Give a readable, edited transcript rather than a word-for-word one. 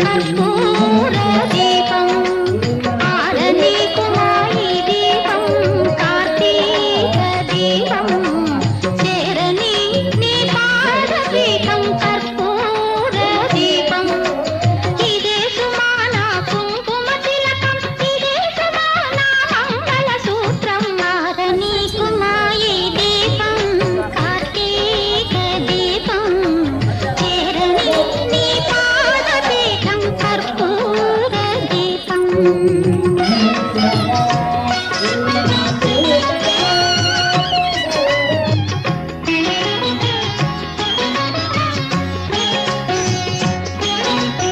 కర్పూర దీపం ఆరని కుమాయి దీపం కార్తీక దీపం చేరని నీ పాదపీఠం కర్పూర దీపం ఇదే సుమాన కుంకుమ తిలకం ఇదే సుమాన మంగళ సూత్రం ఆరని కుమాయి దీపం కార్తీక దీపం చేరని నీ పాదపీఠం కర్పూర దీపం